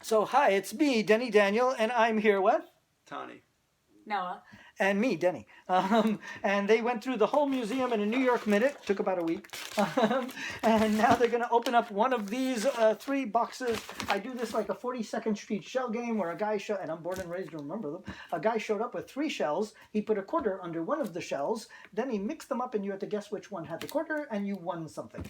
So hi, it's me, Denny Daniel, and I'm here with Tani. Noah. and me, Denny. And they went through the whole museum in a New York minute. Took about a week. And now they're going to open up one of these 3 boxes. I do this like a 42nd Street shell game where a guy and I'm born and raised to remember them. A guy showed up with 3 shells. He put a quarter under one of the shells. Then he mixed them up and you had to guess which one had the quarter and you won something.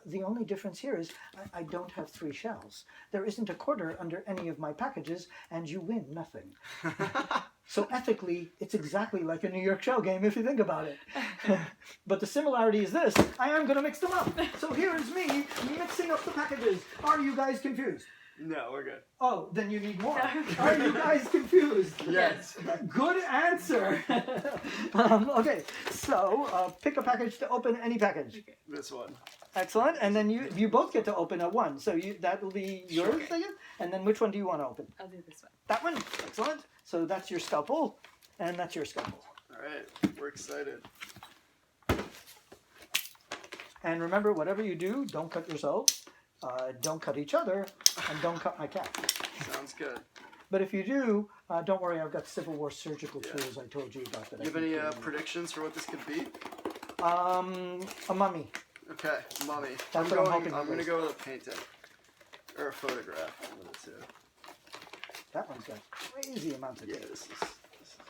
The only difference here is I don't have 3 shells. There isn't a quarter under any of my packages and you win nothing. So ethically, it's exactly like a New York shell game if you think about it. But the similarity is this: I am going to mix them up. So here is me mixing up the packages. Are you guys confused? No, we're good. Oh, then you need more. Are you guys confused? Yes. Good answer. Okay, so pick a package to open, any package. Okay. This one. Excellent. And then you both get to open a one. So that will be yours, Sure. again. And then which one do you want to open? I'll do this one. That one. Excellent. So that's your scalpel, and that's your scalpel. All right, we're excited. And remember, whatever you do, don't cut yourself, don't cut each other, and don't cut my cat. Sounds good. But if you do, don't worry, I've got Civil War surgical tools I told you about. That You have any predictions for what this could be? A mummy. Okay, mummy. That's what I'm hoping I'm it gonna is. go with a painting or a photograph. One of the two. That one's got crazy amounts of Yeah, tape. this is.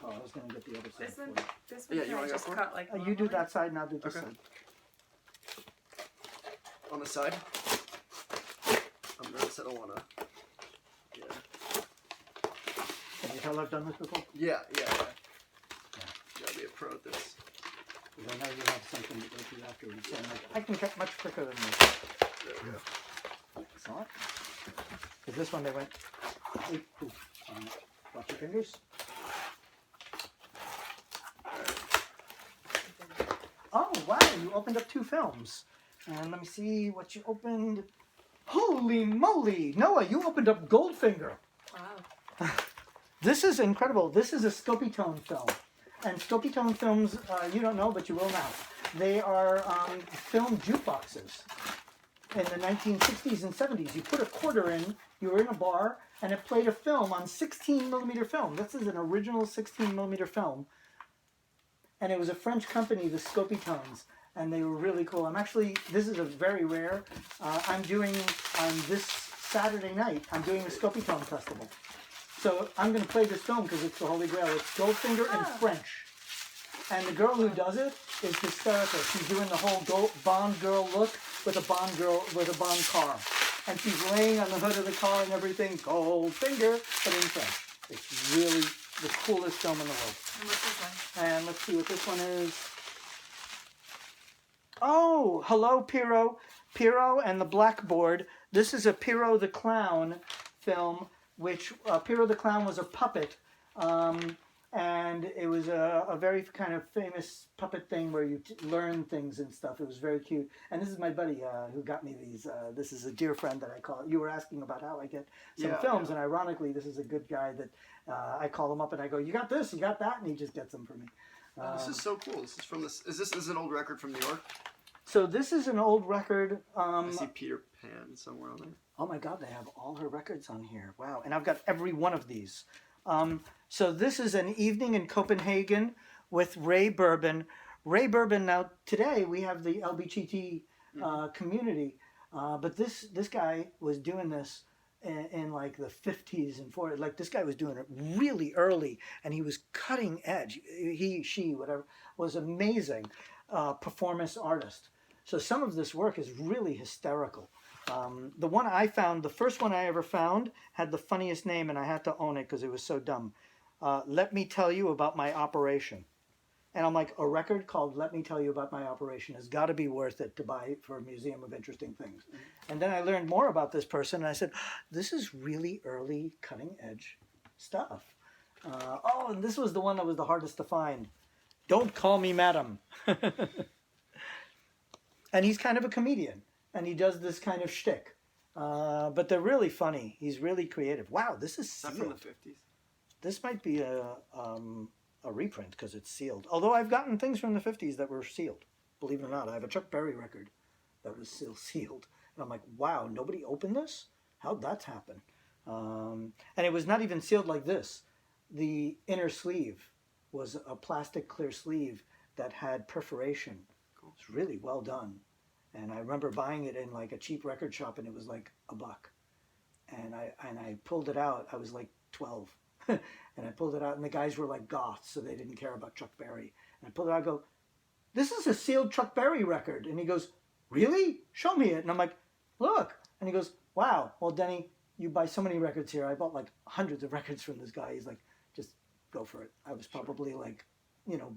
Oh, I was going to get the other side This one, for you. this one Yeah, you can I wanna go just for it? cut like You do normally? that side, and I'll do this Okay. side. On the side. I'm nervous. I don't wanna. Yeah. Can you tell I've done this before? Yeah. Gotta be a pro at this. Because I know you have something to go through afterwards. So I can cut much quicker than this. There we go. Excellent. Because this one they went. Ooh, watch your fingers. Oh wow! You opened up 2 films, and let me see what you opened. Holy moly, Noah! You opened up Goldfinger. Wow. This is incredible. This is a scopitone film, and scopitone films you don't know, but you will now. They are film jukeboxes. In the 1960s and 70s, you put a quarter in, you were in a bar, and it played a film on 16 millimeter film. This is an original 16 millimeter film. And it was a French company, the Scopitones, and they were really cool. This is a very rare. I'm doing, on this Saturday night, I'm doing the Scopitone Festival. So I'm going to play this film because it's the Holy Grail. It's Goldfinger in French. And the girl who does it is hysterical. She's doing the whole Bond girl look with a Bond car. And she's laying on the hood of the car and everything, Goldfinger, but in French. It's really the coolest film in the world. And what's this one? And let's see what this one is. Oh, hello, Pierrot. Pierrot and the Blackboard. This is a Pierrot the Clown film, which Pierrot the Clown was a puppet. And it was a very kind of famous puppet thing where you learn things and stuff. It was very cute. And this is my buddy who got me these. This is a dear friend that I call. You were asking about how I get some films, and ironically, this is a good guy that I call him up and I go, "You got this, you got that," and he just gets them for me. This is so cool. This is from this. Is this an old record from New York? So this is an old record. I see Peter Pan somewhere on there. Oh my God, they have all her records on here. Wow, and I've got every one of these. So this is An Evening in Copenhagen with Rea Bourbon. Rea Bourbon, now today we have the LBGT community, but this guy was doing this in like the 50s and 40s. Like this guy was doing it really early and he was cutting edge. She, whatever, was amazing performance artist. So some of this work is really hysterical. The one I found, the first one I ever found, had the funniest name, and I had to own it because it was so dumb. Let Me Tell You About My Operation. And I'm like, a record called Let Me Tell You About My Operation has got to be worth it to buy for a Museum of Interesting Things. And then I learned more about this person, and I said, this is really early, cutting-edge stuff. And this was the one that was the hardest to find. Don't Call Me Madam. And he's kind of a comedian. And he does this kind of shtick. But they're really funny. He's really creative. Wow, this is sealed. Is that from the 50s? This might be a reprint because it's sealed. Although I've gotten things from the 50s that were sealed. Believe it or not, I have a Chuck Berry record that was still sealed. And I'm like, wow, nobody opened this? How'd that happen? And it was not even sealed like this. The inner sleeve was a plastic clear sleeve that had perforation. Cool. It's really well done. And I remember buying it in like a cheap record shop, and it was like $1. And I pulled it out. I was like 12, and I pulled it out, and the guys were like goths, so they didn't care about Chuck Berry. And I pulled it out. I go, "This is a sealed Chuck Berry record." And he goes, "Really? Show me it." And I'm like, "Look." And he goes, "Wow. Well, Denny, you buy so many records here. I bought like hundreds of records from this guy." He's like, "Just go for it." I was probably like,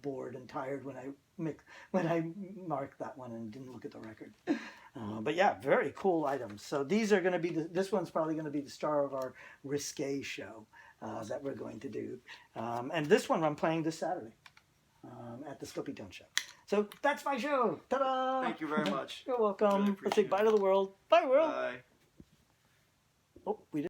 bored and tired when I marked that one and didn't look at the record. But yeah, very cool items. So these are going to be this one's probably going to be the star of our risque show that we're going to do. And this one I'm playing this Saturday at the Scopitone show. So that's my show. Ta-da! Thank you very much. You're welcome. Really Let's say appreciate bye it. to the world. Bye, world. Bye. Oh, we did.